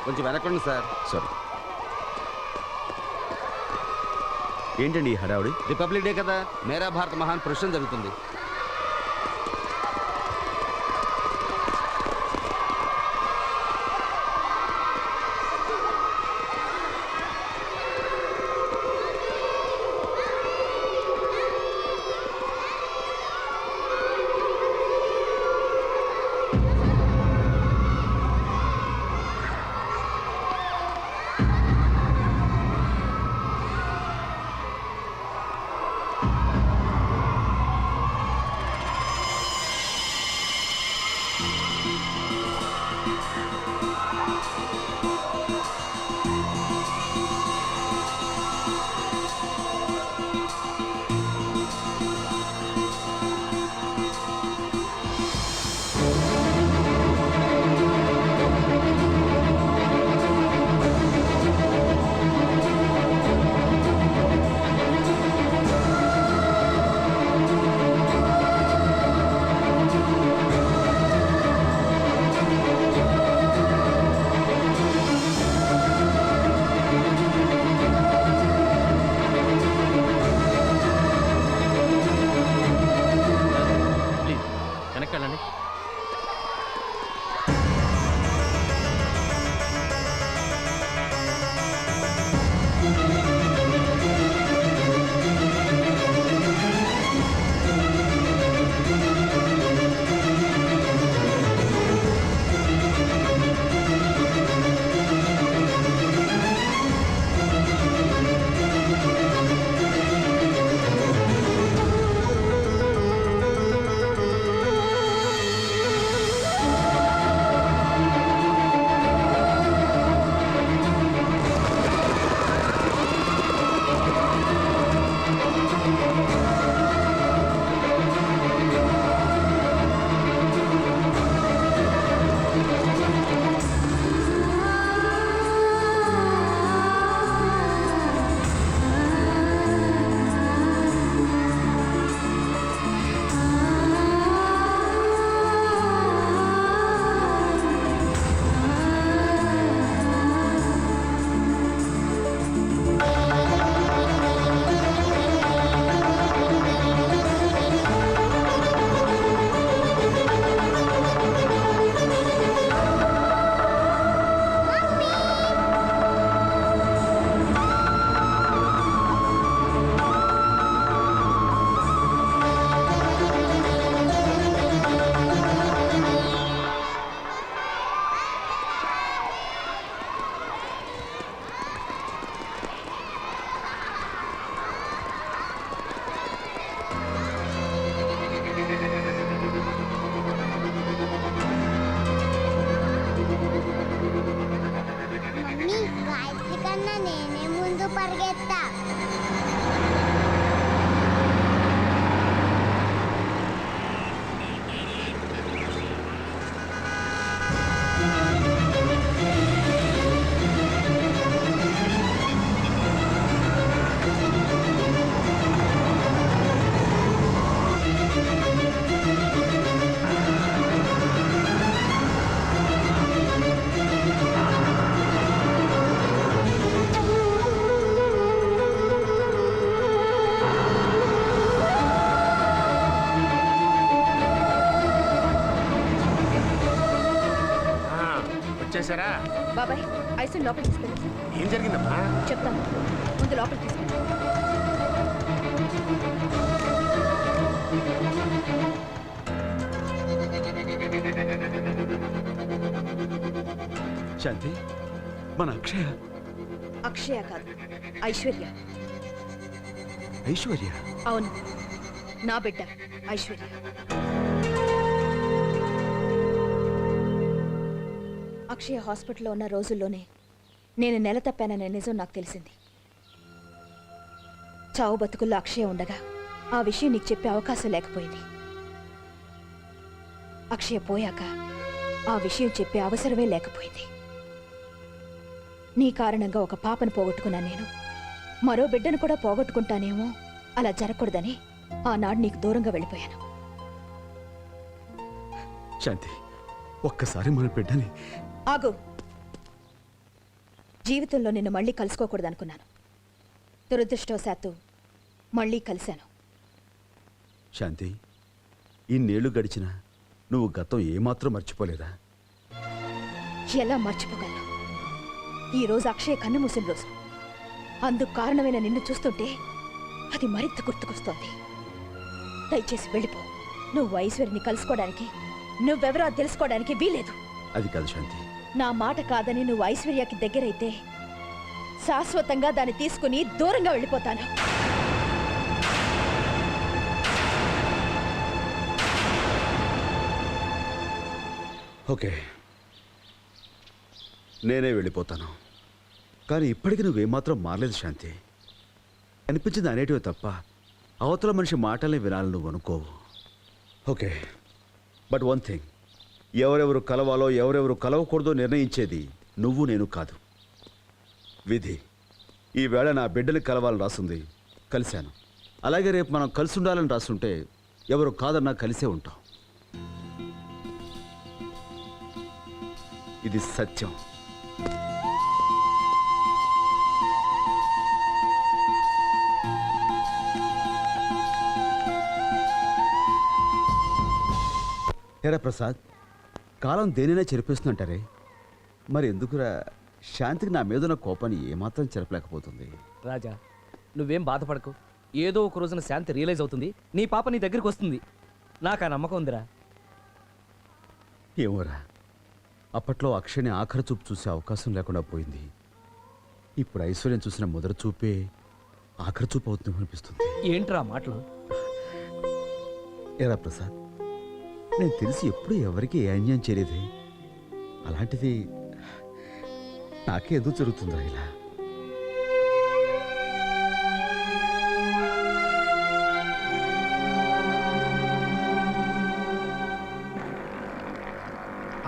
కొంచెం వెనక్కండి sir. Sorry. ఏంటండి ఈ హడావుడి? రిపబ్లిక్ డే కదా, మేరా భారత్ మహాన్ పురుషం జరుగుతుంది. వచ్చేసారా బాబాయ్? ఐసు లోపలికి తీసుకెళ్ళి. ఏం జరిగిందమ్మా? చెప్తాను, ముందు లోపలికి తీసుకెళ్ళి. శాంతి, మన అక్షయ. అక్షయ కాదు, ఐశ్వర్య. ఐశ్వర్య? అవును, నా బిడ్డ ఐశ్వర్య. అక్షయ హాస్పిటల్లో ఉన్న రోజుల్లోనే నేను నెల తప్పాననే నిజం నాకు తెలిసింది. చావు బతుకుల్లో అక్షయ ఉండగా ఆ విషయం నీకు చెప్పే అవకాశం లేకపోయింది. అక్షయ పోయాక ఆ విషయం చెప్పే అవసరమే లేకపోయింది. నీ కారణంగా ఒక పాపను పోగొట్టుకున్నాను నేను. మరో బిడ్డను కూడా పోగొట్టుకుంటానేమో, అలా జరగకూడదని ఆనాడు నీకు దూరంగా వెళ్ళిపోయాను. శాంతి, ఒక్కసారి మన బిడ్డని. ఆగు. జీవితంలో నిన్ను మళ్ళీ కలుసుకోకూడదనుకున్నాను. దురదృష్టవశాత్తు మళ్ళీ కలిశాను. శాంతి, ఇన్నేళ్లు గడిచినా నువ్వు గతం ఏమాత్రం మర్చిపోలేదా? ఎలా మర్చిపోగలను? ఈరోజు అక్షయ్ కన్ను మూసిన రోజు. అందుకు కారణమైన నిన్ను చూస్తుంటే అది మరింత గుర్తుకొస్తోంది. దయచేసి వెళ్ళిపో. నువ్వు ఐశ్వర్యని కలుసుకోవడానికి, నువ్వెవరో తెలుసుకోవడానికి వీలేదు. అది కాదు శాంతి. నా మాట కాదని నువ్వు ఐశ్వర్యకి దగ్గరైతే శాశ్వతంగా దాన్ని తీసుకుని దూరంగా వెళ్ళిపోతాను. ఓకే, నేనే వెళ్ళిపోతాను. కానీ ఇప్పటికీ నువ్వేమాత్రం మారలేదు శాంతి. అనిపించింది అనేటివే తప్ప అవతల మనిషి మాటల్ని వినాలని నువ్వు అనుకోవు. ఓకే, బట్ వన్ థింగ్, ఎవరెవరు కలవాలో ఎవరెవరు కలవకూడదో నిర్ణయించేది నువ్వు నేను కాదు, విధి. ఈవేళ నా బిడ్డని కలవాలని రాసుంది, కలిశాను. అలాగే రేపు మనం కలిసి ఉండాలని రాసుంటే ఎవరు కాదన్నా కలిసే ఉంటాం. ఇది సత్యం. హేరా ప్రసాద్, కాలం దేనైనా చెరిపేస్తుందంటారే, మరి ఎందుకురా శాంతికి నా మీద ఉన్న కోపాన్ని ఏమాత్రం చెరపలేకపోతుంది? రాజా, నువ్వేం బాధపడకు. ఏదో ఒక రోజున శాంతి రియలైజ్ అవుతుంది, నీ పాప నీ దగ్గరికి వస్తుంది. నాకు ఆ నమ్మకం ఉందిరా. ఏమోరా, అప్పట్లో అక్షయ్ని ఆఖరి చూపు చూసే అవకాశం లేకుండా పోయింది. ఇప్పుడు ఐశ్వర్యం చూసిన మొదటి చూపే ఆఖరి చూపు అవుతుంది అనిపిస్తుంది. ఏంట్రా మాటలు? ఏరా ప్రసాద్, నేను తెలిసి ఎప్పుడు ఎవరికి ఏ అన్యాయం చేయలేదే, అలాంటిది నాకే ఎందుకు జరుగుతుందా ఇలా?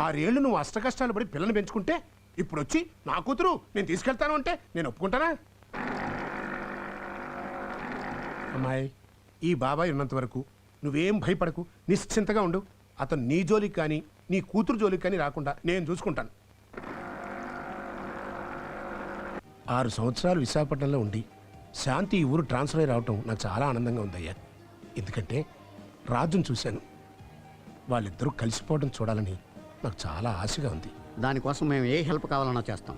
ఆరేళ్లు నువ్వు అష్ట కష్టాలు పడి పిల్లని పెంచుకుంటే ఇప్పుడు వచ్చి నా కూతురు నేను తీసుకెళ్తాను అంటే నేను ఒప్పుకుంటానా? అమ్మాయి, ఈ బాబాయ్ ఉన్నంత వరకు నువ్వేం భయపడకు, నిశ్చింతగా ఉండు. అతను నీ జోలికి కానీ నీ కూతురు జోలికి కానీ రాకుండా నేను చూసుకుంటాను. 6 సంవత్సరాలు విశాఖపట్నంలో ఉండి శాంతి ఈ ఊరు ట్రాన్స్ఫర్ అయి రావటం నాకు చాలా ఆనందంగా ఉందయ్యా. ఎందుకంటే రాజును చూశాను, వాళ్ళిద్దరూ కలిసిపోవడం చూడాలని నాకు చాలా ఆశగా ఉంది. దానికోసం మేము ఏ హెల్ప్ కావాలన్నా చేస్తాం.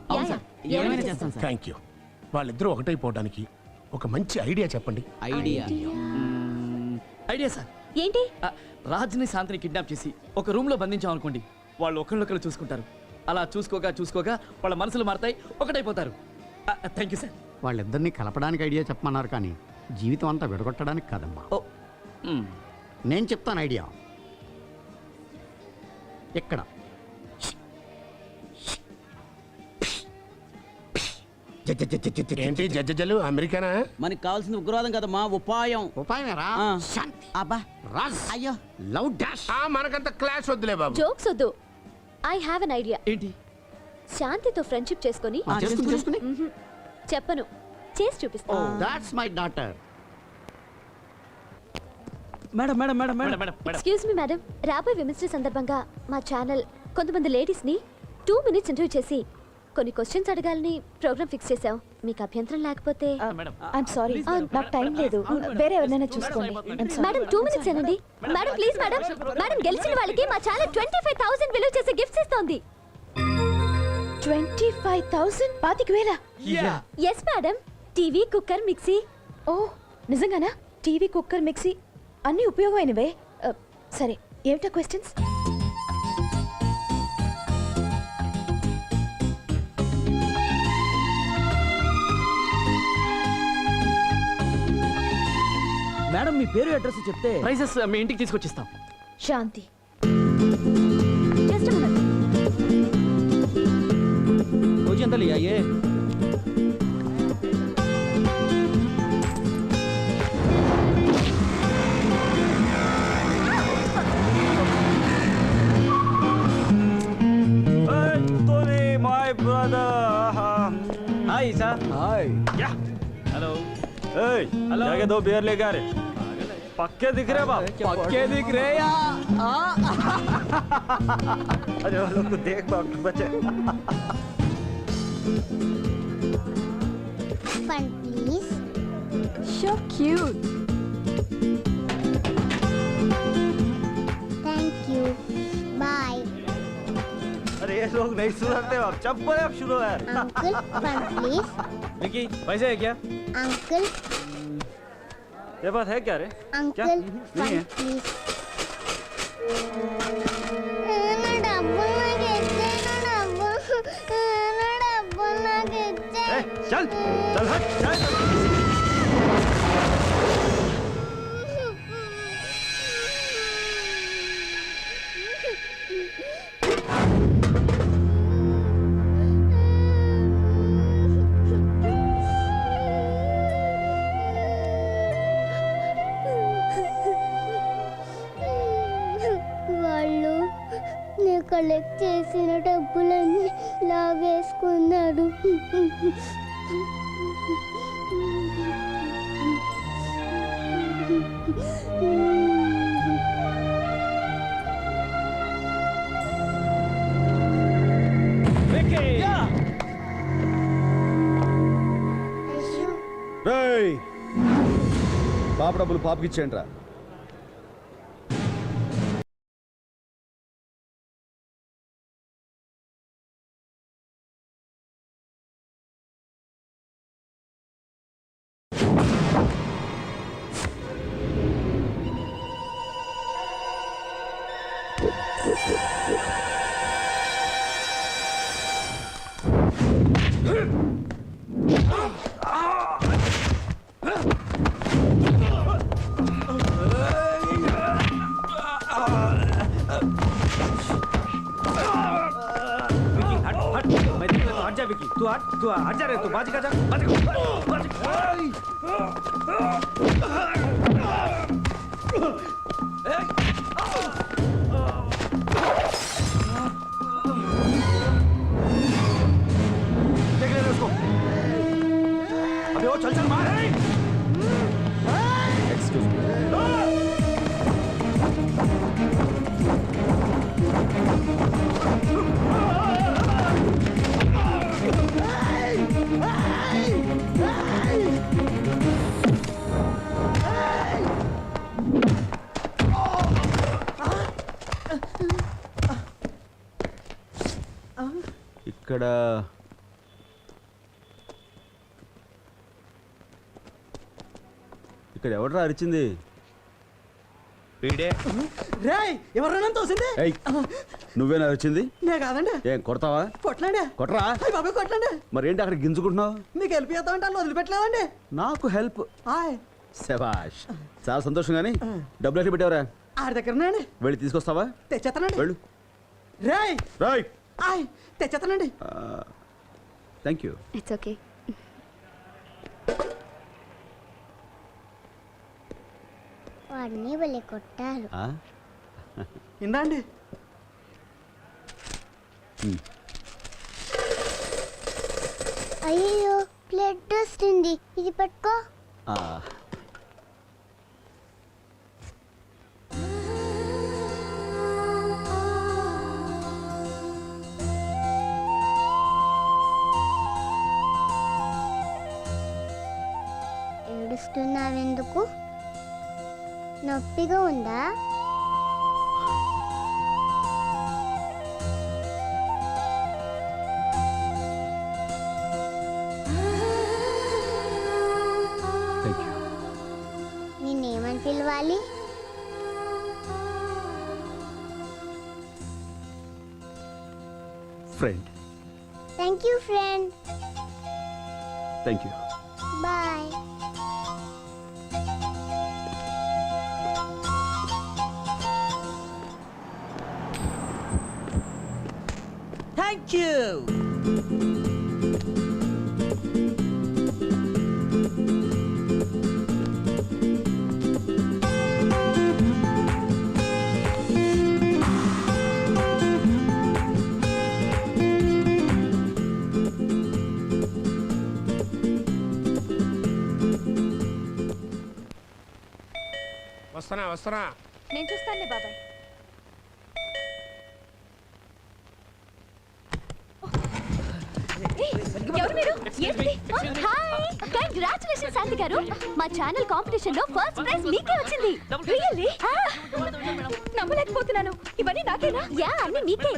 Thank you. వాళ్ళిద్దరూ ఒకటైపోవడానికి ఒక మంచి ఐడియా చెప్పండి. Idea sir. ఏంటి? రాజ్ని శాంతిని కిడ్నాప్ చేసి ఒక రూమ్ లో బంధించాం అనుకోండి. వాళ్ళు ఒకళ్ళొకళ్ళు చూసుకుంటారు. అలా చూసుకోగా వాళ్ళ మనసులు మారతాయి, ఒకటైపోతారు. Thank you sir. వాళ్ళిద్దరిని కలపడానికి ఐడియా చెప్పమన్నారు, కానీ జీవితం అంతా విడగొట్టడానికి కాదమ్మా. ఓ, నేను చెప్తాను ఐడియా. ఇక్కడ ఏంటి జడ్జలు అమెరికానా? మనకి కావాల్సిన ఉగ్రవాదం కదమ్మా, ఉపాయం. ఉపాయమేరా? ఆ. శాంతి, అబ్బా, రాజ్, అయ్యో, లవ్ డాష్. మనకంత క్లాస్ వద్దులే బాబు. జోక్స్ వద్దు. I have an idea. ఏంటి? శాంతితో ఫ్రెండ్షిప్ చేసుకొని చేసుకుని చెప్పను, చేసి చూపిస్తా. That's my daughter. Madam madam madam madam madam madam excuse me madam, రాబోయే విమెన్స్ డే సందర్భంగా మా ఛానల్ కొంతమంది లేడీస్ ని 2 minutes ఇంటర్వ్యూ చేసి కొన్ని క్వశ్చన్స్ అడగాలని ప్రోగ్రామ్ ఫిక్స్ చేసాం. మీకు అభ్యంతరం లేకపోతే? ఐఎమ్ సారీ, నాకు టైం లేదు. వేరే ఎవరినైనా చూసుకోండి. మేడం 2 minutes ఏనండి. Madam please madam. మేడం గెలిచిన వాళ్ళకి మా ఛానల్ 25,000 విలువ చేసే గిఫ్ట్స్ ఇస్తోంది. 25,000? 25,000? Yes madam. TV, cooker, mixie. Oh, నిజంగానా? టీవీ, కుక్కర్, మిక్సీ అన్నీ ఉపయోగమైనవే. సరే, ఏమిటా క్వశ్చన్స్? మేడం మీ పేరు అడ్రస్ చెప్తే ప్రైజెస్ మీ ఇంటికి తీసుకొచ్చిస్తాం. శాంతి. Just minute. రోజు ఎంత లియాయే? My brother. Hi, sir. Hi. Yeah, hello. Hey, जाके 2 बियर लेके आ रहे. पक्के दिख रहे बाप. పక్కే దిక్ రేయా. अरे वो लोग को देख बाप बच्चे. So cute. Thank you bye अरे ये लोग नहीं सुनाते अब चप्पल अब शुरू है अंकल फन प्लीज विकी पैसे है क्या? अंकल ये बात है क्या रे? अंकल फन प्लीज ना डब्बल लगे ए, चल चल हट चल వాళ్ళు నేను కలెక్ట్ చేసిన డబ్బులన్నీ లాగేసుకున్నాడు. రేయ్ పాప డబ్బులు పాపకి ఇచ్చేయండి రా. विकी हट हट मैं देख लेता हूँ, हट जा विकी तू हट जा रे तू बाजी का जा बाजी देख ले उसको अबे वो चल चल मार ఎక్స్క్యూజ్ మీ. ఇక్కడ ఇక్కడ ఎవడరా అరిచింది? రేయ్ ఎవరైనా తోసింది ఏయ్ నువ్వేనా అరిచింది? నే కాదండి ఏం కొడతావా? కొట్టండి కొట్టరా? అయ్యి బాబాయ్ కొట్టండి మరి ఏంటి అక్కడ గింజుకుంటున్నావు? మీకు హెల్ప్ చేద్దామంటే వాళ్ళు వదిలిపెట్టలేదండి నాకు హెల్ప్. హాయ్ శభాష్, చాలా సంతోషం. కానీ డబ్బులు ఎట్లా పెట్టావరా? ఆడి దగ్గరనండి వెళ్ళి తీసుకొస్తావా? తెచ్చేస్తానండి వెళ్ళు. రేయ్ రైట్. హాయ్ తెచ్చేస్తానండి. Thank you. It's okay. వాడిని వెళ్ళి కొట్టారు. ఇందా అండి అయ్యో బ్లడ్ వస్తుంది, ఇది పట్టుకో. ఏడుస్తున్నావెందుకు? నొప్పిగా ఉందా? Thank you. నిన్నేమని పిలవాలి? Friend. Thank you friend. Thank you. Bye. Thank you. వస్తున్నా. నేను చూస్తానులే బాబాయ్. ఏయ్, ఎవరు మీరు? ఏంటి? హాయ్, కంగ్రాచులేషన్స్ శాంతి గారు మా ఛానల్ కాంపిటీషన్ లో ఫస్ట్ ప్రైజ్ మీకే వచ్చింది. రియల్లీ నమ్మలేకపోతున్నాను. ఇవన్నీ నాకేనా? యా అన్ని మీకే.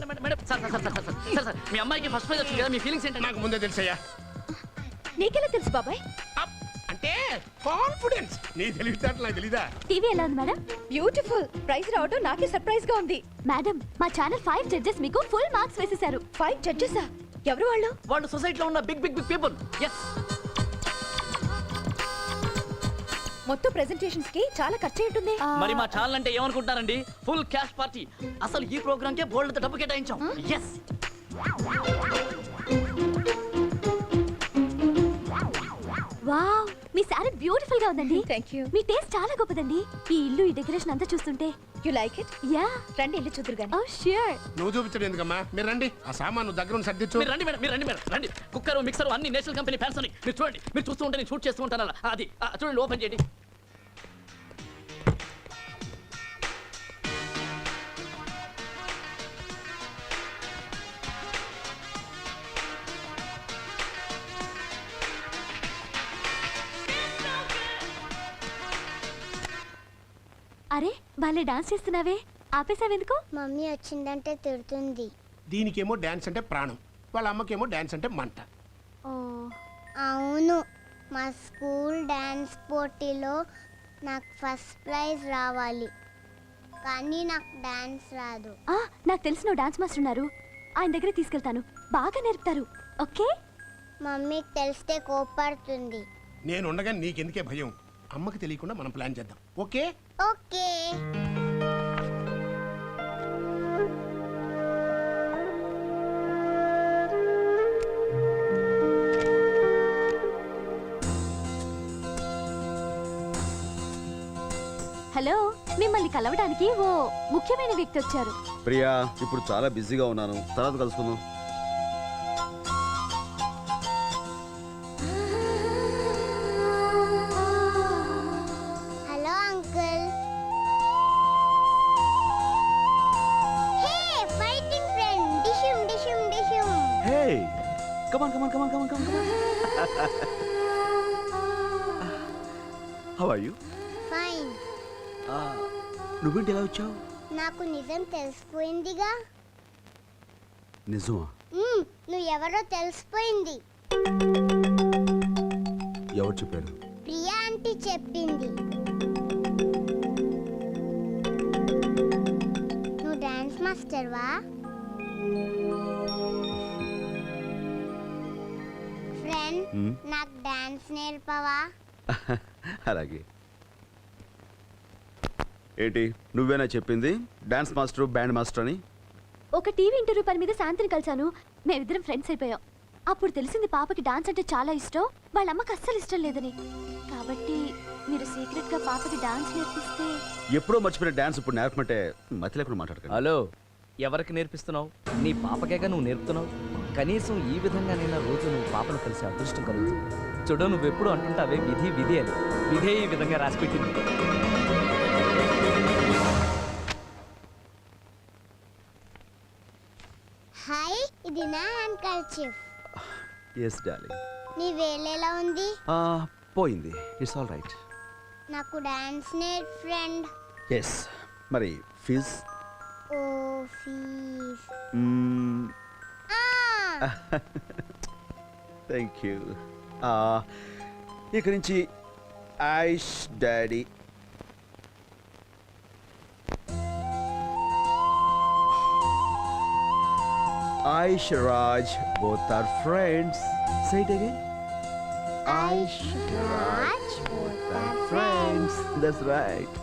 మీ అమ్మాయికి ఫస్ట్ ప్రైజ్ వచ్చింది కదా, మీ ఫీలింగ్స్ ఏంటంటే? నాకు ముందే తెలుసయ్యా. నీకెలా తెలుసు బాబాయ్? అప్ అంటే కాన్ఫిడెన్స్. నీ తెలివితేటలు నాకు తెలీదా? టీవీ ఎలా ఉంది మేడం? బ్యూటిఫుల్. ప్రైజ్ రావడం నాకే సర్ప్రైజ్ గా ఉంది. మేడం మా ఛానల్ 5 జడ్జెస్ మీకు ఫుల్ మార్క్స్ వేసేశారు. 5 జడ్జెసా? ఎవరు వాళ్ళు? వాళ్ళు సొసైటీలో ఉన్న big big big people. Yes. మొత్తం ప్రెజెంటేషన్స్ కి చాలా ఖర్చు ఉంటుంది. మరి మా ఛానల్ అంటే ఏమనుకుంటారండి? Full cash party. అసలు ఈ ప్రోగ్రామ్ కే బోల్డ్ డబ్బు కేటాయించాం. ఎస్. వావ్, మీ సారీ బ్యూటిఫుల్ గా ఉందండి. Thank you. మీ టేస్ట్ చాలా గొప్పదండి. ఈ ఇల్లు ఈ డెకరేషన్ అంతా చూస్తుంటే. You like it? యా. రండి ఇల్లు చూదురు గాని. ఓ ష్యూర్. నువ్వు చూపించడం ఎందుకమ్మా? మీరు రండి, ఆ సామాను దగ్గర ఉన్న సర్దిచ్చు. మీరు రండి మేడం, మీరు రండి మేడం, రండి. కుక్కర్ మిక్సర్ అన్ని నేషనల్ కంపెనీ ఫ్యాన్స్ అని మీరు చూడండి. మీరు చూస్తూ ఉంటే నేను షూట్ చేస్తూ ఉంటాను అలా. అది చూడండి, ఓపెన్ చేయండి. అరే భలే డాన్స్ చేస్తున్నావే, ఆపేసావెందుకు? మమ్మీ వచ్చిందంటే తిడుతుంది. దీనికేమో డాన్స్ అంటే ప్రాణం, వాళ్ళ అమ్మకేమో డాన్స్ అంటే మంట. ఓ అవును, మా స్కూల్ డాన్స్ పోటీలో నాకు ఫస్ట్ ప్రైజ్ రావాలి, కానీ నాకు డాన్స్ రాదు. నాకు తెలిసిన డాన్స్ మాస్టర్ ఉన్నారు, ఆయన దగ్గర తీసుకెళ్తాను, బాగా నేర్పుతారు. ఓకే? మమ్మీకి తెలిస్తే కోపడుతుంది. నేను ఉండగా నీకెందుకే భయం? అమ్మకి తెలియకుండా మనం ప్లాన్ చేద్దాం. ఓకే? ఓకే. హలో, మిమ్మల్ని కలవడానికి ఓ ముఖ్యమైన వ్యక్తి వచ్చారు. ప్రియా, ఇప్పుడు చాలా బిజీగా ఉన్నాను, తర్వాత కలుసుకుందాం. Hello uncle. Hey fighting friend, డిషుమ్ డిషుమ్ డిషుమ్. Hey, come on come on come on come on come on. How are you? Fine. నువ్వేంటి ఎలా వచ్చావు? నాకు నిజం తెలిసిపోయిందిగా. నిజమా? నువ్వు ఎవరో తెలిసిపోయింది. ఎవరు చెప్పారు? ప్రియా ఆంటీ చెప్పింది. నువ్వు డాన్స్ మాస్టర్వా? ఫ్రెండ్, నాకు డాన్స్ నేర్పవా? అలాగే. ఏంటి నువ్వేనా చెప్పింది డాన్స్ మాస్టర్ బ్యాండ్ మాస్టర్ అని? ఒక టీవీ ఇంటర్వ్యూ పని మీద శాంతిని కలిశాను, మేమిద్దరం ఫ్రెండ్స్ అయిపోయాం. అప్పుడు తెలిసింది పాపకి డాన్స్ అంటే చాలా ఇష్టం, వాళ్ళ అమ్మకి అస్సలు ఇష్టం లేదని. కాబట్టి మీరు సీక్రెట్ గా పాపకి డాన్స్ నేర్పిస్తే. ఎప్పుడో మర్చిపోయిన డాన్స్ ఇప్పుడు నేర్పమంటే మతి లేకుండా మాట్లాడకండి. హలో, ఎవరికి నేర్పిస్తున్నావు? నీ పాపకేగా నువ్వు నేర్పుతున్నావు. కనీసం ఈ విధంగా నేను రోజు నువ్వు పాపను కలిసి అదృష్టం కలుగుతుంది. చూడు, నువ్వెప్పుడు అంటుంటావే విధి విధి అని, విధే ఈ విధంగా రాసిపెట్టింది. హాయ్, ఇది నా హ్యాండ్ కర్చీఫ్. Yes darling. నీ వేలేలా ఉంది? పోయింది. It's all right. నాకు డాన్స్ నేర్ప్ ఫ్రెండ్. ఎస్. మరి fees? Oh fees. Thank you. ఇక నుంచి Aish daddy. Aish Raj, both are friends. Say it again. Aish Raj, both are friends. That's right.